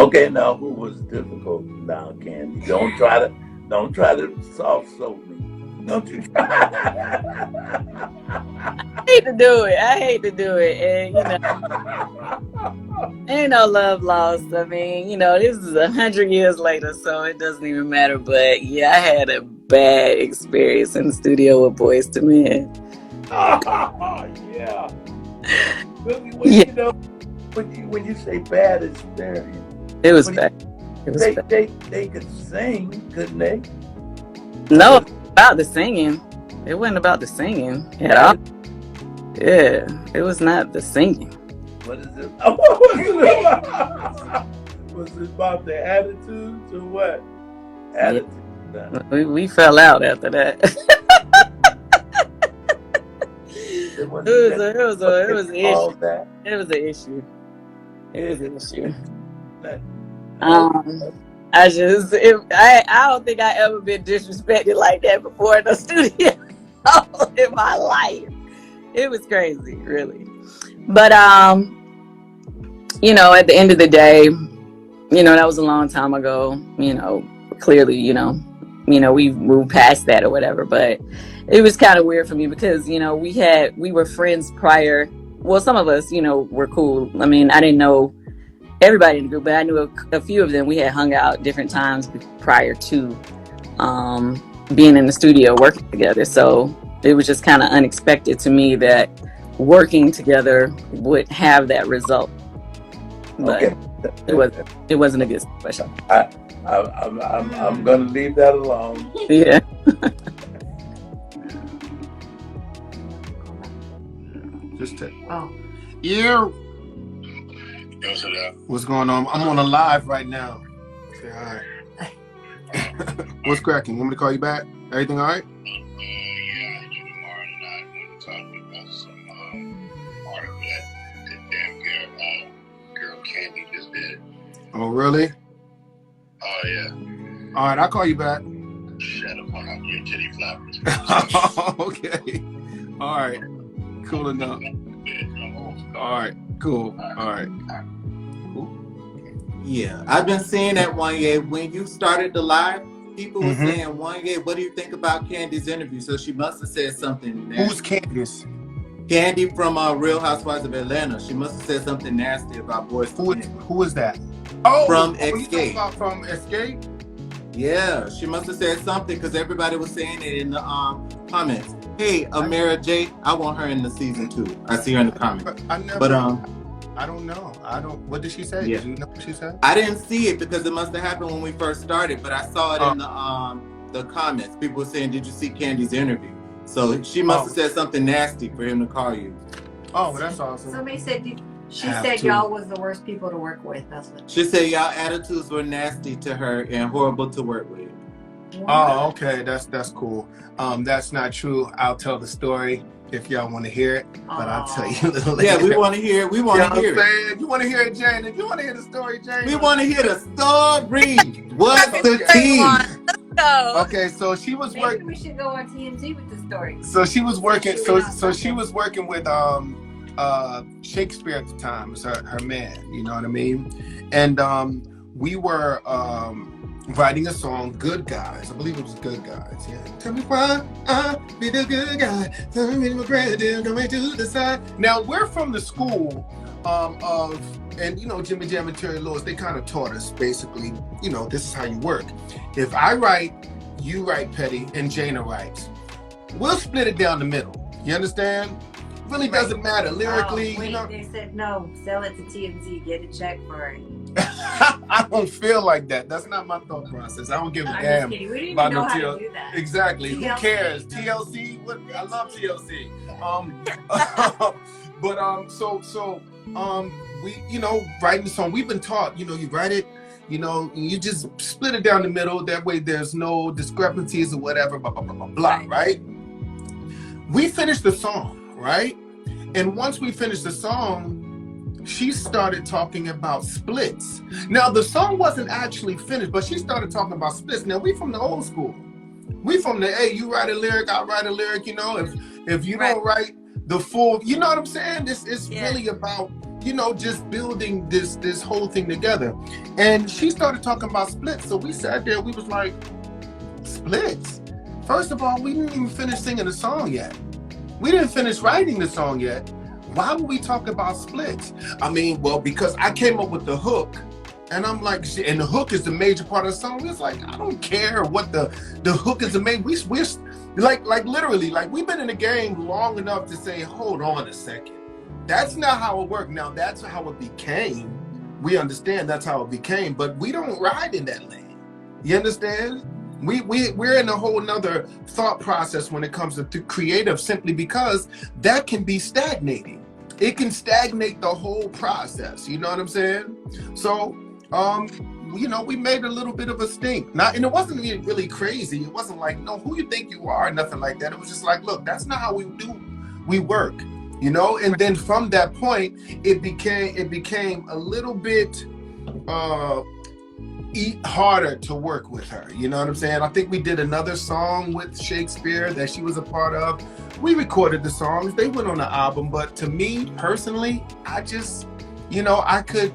Okay, now who was difficult? Now, Kandi, don't try to soft soap me. Don't you? I hate to do it, and ain't no love lost. I mean, this is 100 years later, so it doesn't even matter. But yeah, I had a bad experience in the studio with Boyz II Men. Yeah. When you say bad experience, it was bad. They could sing, couldn't they? No, about the singing. It wasn't about the singing at all. Yeah, it was not the singing. What is it? Was it about the attitudes or what? Attitude. Yeah. We fell out after that. It was an issue. It was an issue. I don't think I ever been disrespected like that before in the studio in my life. It was crazy, really. But at the end of the day, that was a long time ago. Clearly, we moved past that or whatever. But it was kind of weird for me because we were friends prior. Well, some of us, were cool. I mean, I didn't know everybody in the group, but I knew a few of them. We had hung out different times prior to being in the studio working together. So it was just kind of unexpected to me that working together would have that result. But okay. It wasn't a good situation. I'm gonna leave that alone. Yeah. Yeah. What's going on? I'm on a live right now. Say hi. What's cracking? Want me to call you back? Everything all right? Yeah, tomorrow night I'm going to talk about some article that damn girl Kandi just did. Oh, really? Oh, yeah. All right, I'll call you back. Shut up on your titty flappers. Okay. All right. Cool enough. All right. Cool. All right. Cool. Yeah, I've been seeing that Wanya. When you started the live, people were saying, Wanya, what do you think about Kandi's interview? So she must have said something. Who's Candice? Kandi from Real Housewives of Atlanta. She must have said something nasty about Boyz II Men. Who is that? Oh, from Escape. You talking about from Escape? Yeah, she must have said something because everybody was saying it in the comments. Hey, Amira J, I want her in the season 2. I see her in the comments. I don't know. What did she say? Yeah. Did you know what she said? I didn't see it because it must have happened when we first started, but I saw it in the comments. People were saying, did you see Kandi's interview? So she must have said something nasty for him to call you. Oh, well, that's awesome. Somebody said she said y'all was the worst people to work with. That's what she said. Y'all attitudes were nasty to her and horrible to work with. What? Oh, okay. That's cool. That's not true. I'll tell the story if y'all want to hear it, but I'll tell you a little later. Yeah, we want to hear. We want to hear it. You want to hear it, Jane? If you want to hear the story, Jane. We want to hear the story. What's the tea? Okay, so she was working. Maybe we should go on TMZ with the story. So she was working. So she was working with Shakespeare at the time. Was her man. You know what I mean? And we were writing a song, Good Guys. I believe it was Good Guys. Yeah. Tell me why I be the good guy. Tell me my granddad coming to the side. Now we're from the school and Jimmy Jam and Terry Lewis, they kind of taught us basically, this is how you work. If I write, you write, Petty, and Jana writes. We'll split it down the middle. You understand? Really doesn't matter lyrically. They said no. Sell it to TMZ. Get a check for it. I don't feel like that. That's not my thought process. I don't give a damn about no TLC. Exactly. TLC. Who cares? TLC. What? I love TLC. But we writing the song. We've been taught. You write it. You just split it down the middle. That way, there's no discrepancies or whatever. Blah blah blah blah blah. Right? We finished the song. Right? And once we finished the song, she started talking about splits. Now, the song wasn't actually finished, but she started talking about splits. Now, we from the old school. We from the, hey, you write a lyric, I write a lyric, if you don't write the full, you know what I'm saying? It's really about you know, just building this whole thing together. And she started talking about splits. So we sat there, we was like, splits? First of all, we didn't even finish singing the song yet. We didn't finish writing the song yet. Why would we talk about splits? I mean, well, because I came up with the hook, and I'm like, and the hook is the major part of the song. It's like, I don't care what the hook is the main. We're like literally, like we've been in the game long enough to say, hold on a second. That's not how it worked. Now that's how it became. We understand that's how it became, but we don't ride in that lane. You understand? We're in a whole nother thought process when it comes to creative, simply because that can be stagnating. It can stagnate the whole process. You know what I'm saying? So, you know, we made a little bit of a stink. And it wasn't really crazy. It wasn't like, no, who you think you are, nothing like that. It was just like, look, that's not how we work, you know? And then from that point, it became a little bit harder to work with her. You know what I'm saying? I think we did another song with Shakespeare that she was a part of. We recorded the songs. They went on the album. But to me, personally, I just, you know, I could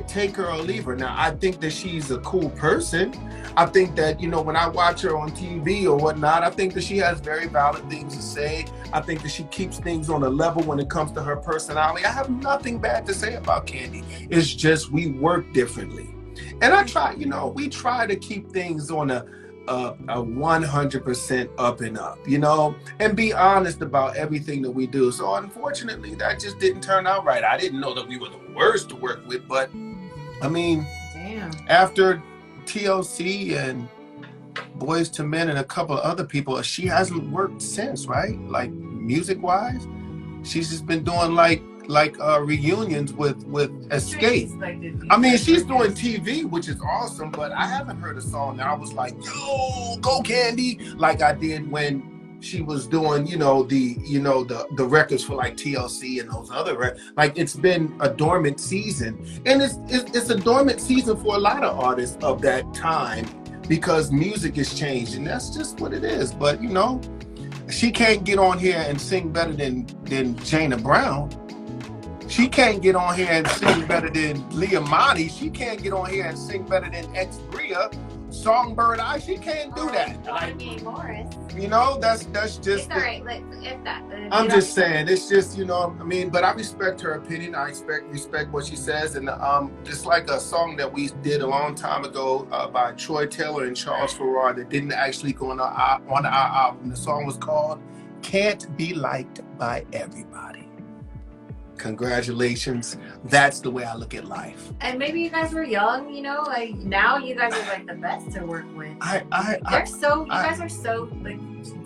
take her or leave her. Now, I think that she's a cool person. I think that, you know, when I watch her on TV or whatnot, I think that she has very valid things to say. I think that she keeps things on a level when it comes to her personality. I have nothing bad to say about Kandi. It's just we work differently. And I try, you know, we try to keep things on a 100% up and up, you know, and be honest about everything that we do. So unfortunately, that just didn't turn out right. I didn't know that we were the worst to work with, but I mean, damn. After TLC and Boyz II Men and a couple of other people, she hasn't worked since, right? Like music-wise, she's just been doing like reunions with Escape. I mean, she's doing TV, which is awesome, but I haven't heard a song that I was like, yo, go Kandi, like I did when she was doing, you know, the records for like TLC and those other like it's been a dormant season. And it's a dormant season for a lot of artists of that time because music has changed, and that's just what it is. But you know, she can't get on here and sing better than Jana Brown. She can't get on here and sing better than Leah Monty. She can't get on here and sing better than X Bria, Songbird Eye. She can't do that. Like, Morris. You know, that's just. It's all right. Like, if that. I'm just saying, it's just, you know, I mean, but I respect her opinion. I respect what she says, and just like a song that we did a long time ago by Troy Taylor and Charles Farrar that didn't actually go on our album. The song was called "Can't Be Liked by Everybody." Congratulations. That's the way I look at life. And maybe you guys were young, you know, like now you guys are like the best to work with. You guys are so like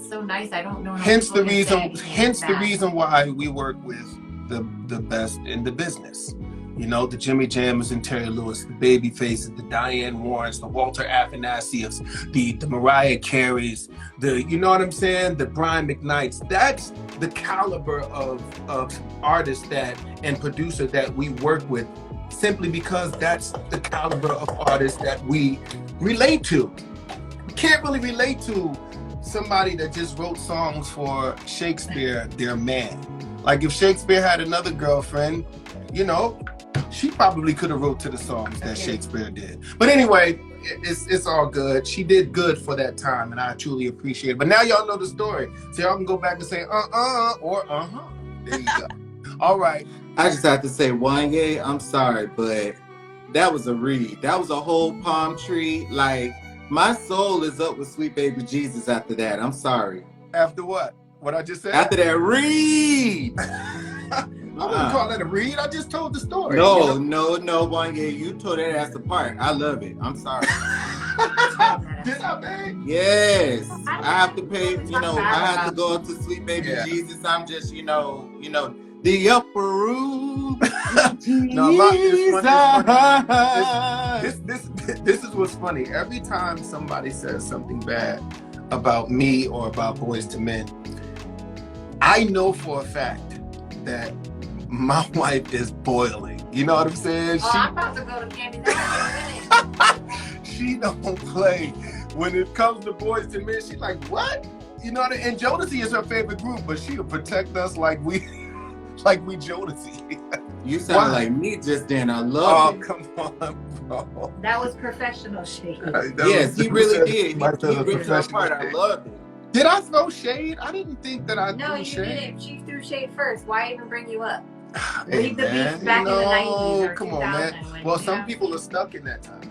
so nice. I don't know. Hence the reason why we work with the best in the business. You know, the Jimmy Jammers and Terry Lewis, the Baby Faces, the Diane Warrens, the Walter Afanasievs, the Mariah Careys, you know what I'm saying? The Brian McKnights. That's the caliber of artists and producers that we work with, simply because that's the caliber of artists that we relate to. We can't really relate to somebody that just wrote songs for Shakespeare, their man. Like if Shakespeare had another girlfriend, you know, she probably could have wrote to the songs that Shakespeare did. But anyway, it's all good. She did good for that time, and I truly appreciate it. But now y'all know the story, so y'all can go back and say or There you go. All right. I just have to say, Wanya, I'm sorry, but that was a read. That was a whole palm tree. Like, my soul is up with Sweet Baby Jesus after that. I'm sorry. After what? What I just said? After that read. I wouldn't call that a read. I just told the story. No, Wanya, you tore that ass apart. I love it. I'm sorry. Did I, man? Yes. I have to pay, you know, I have to go up to Sweet Baby Jesus. I'm just, you know, the upper room. No, this is what's funny. Every time somebody says something bad about me or about Boyz II Men, I know for a fact that my wife is boiling. You know what I'm saying? I'm about to go to Kandi now. She don't play. When it comes to Boyz II Men, she's like, what? You know, and Jodeci is her favorite group, but she'll protect us like we Jodeci. You sound like me just then. I love it. Oh, come on, bro. That was professional shade. Yes, he really did. He ripped her professional apart. I loved it. Did I throw shade? I didn't think that I No, threw you shade. didn't. She threw shade first. Why even bring you up? Hey, Leave the man, beef back in the 90s or come 2000. on, man. When, Well, some people are stuck in that time.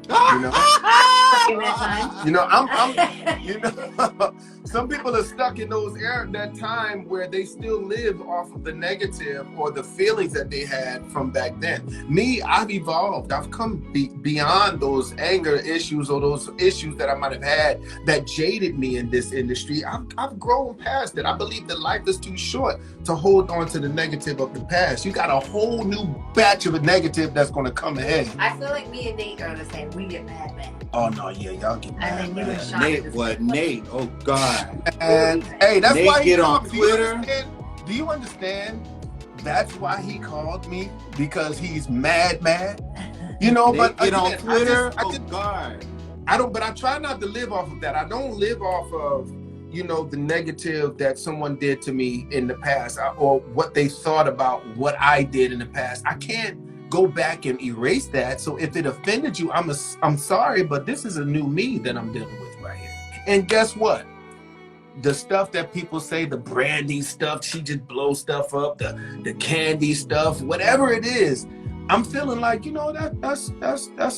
You know, stuck in that time. you know, I'm you know, some people are stuck in that time where they still live off of the negative or the feelings that they had from back then. Me, I've evolved. I've come beyond those anger issues or those issues that I might have had that jaded me in this industry. I've grown past it. I believe that life is too short to hold on to the negative of the past. You got a whole new batch of a negative that's going to come ahead. I feel like me and Nate are the same. We get mad. Oh no, yeah, y'all get mad. And then you and Sean. Nate, oh God. And hey, that's Nate why he get on called. Twitter. Do you understand? That's why he called me, because he's mad. You know, Nate but get again, on Twitter. God. But I try not to live off of that. I don't live off of, you know, the negative that someone did to me in the past or what they thought about what I did in the past. I can't go back and erase that. So if it offended you, I'm sorry, but this is a new me that I'm dealing with right here. And guess what? The stuff that people say, the Brandy stuff, she just blows stuff up, the Kandi stuff, whatever it is, I'm feeling like, you know, that's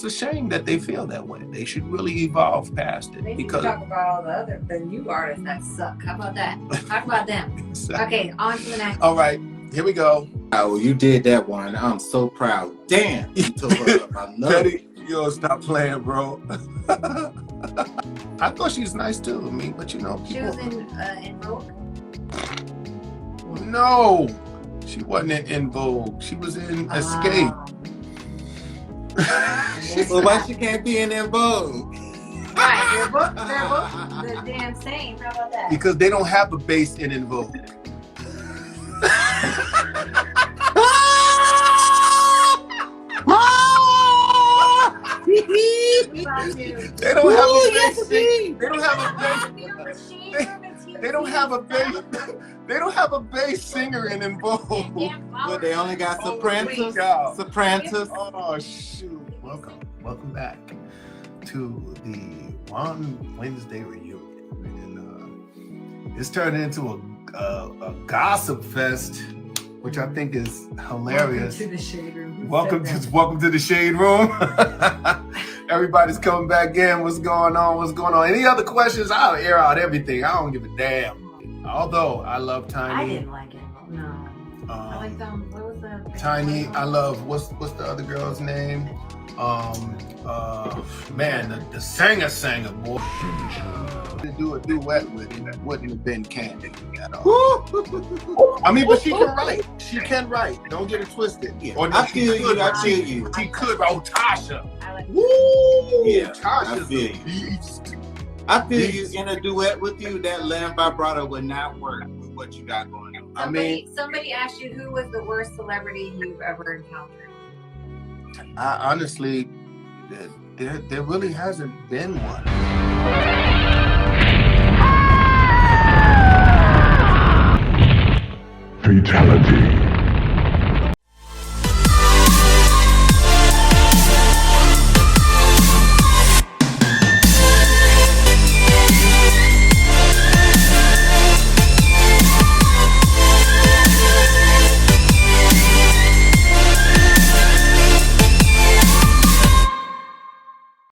a shame that they feel that way. They should really evolve past it. They need because to talk about all the new artists that suck. How about that? Talk about them. Okay, on to the next. All right, here we go. Oh, you did that one. I'm so proud. Damn. You took her up. I love it. You don't stop playing, bro. I thought she was nice too. I mean, but you know, She was in Vogue. No, she wasn't in Vogue. She was in Escape. Well, why she can't be in Vogue? Right, they're both the damn same. How about that? Because they don't have a bass in Vogue. They don't have a bass. They don't have a bass. They don't have a bass. They don't have a bass singer in Vogue. But they only got Sopranos. Sopranos. Oh shoot! Welcome back to the One Wednesday reunion, and it's turned into a gossip fest, which I think is hilarious. Welcome to the shade room. Welcome to the shade room. Everybody's coming back in. What's going on? Any other questions? I'll air out everything. I don't give a damn. Although I love Tiny. I didn't like it. No. I like them. What was that? Tiny. I love what's the other girl's name? Man, the singer boy. To do a duet with it, that wouldn't have been Kandi at all. I mean, but she can write. She can write. Don't get it twisted. Yeah. Or I feel you. She could. Oh, Tasha. Woo! Yeah, Tasha. I feel you in a duet with you. That land vibrato would not work with what you got going on. Somebody asked you who was the worst celebrity you've ever encountered. I honestly, there really hasn't been one.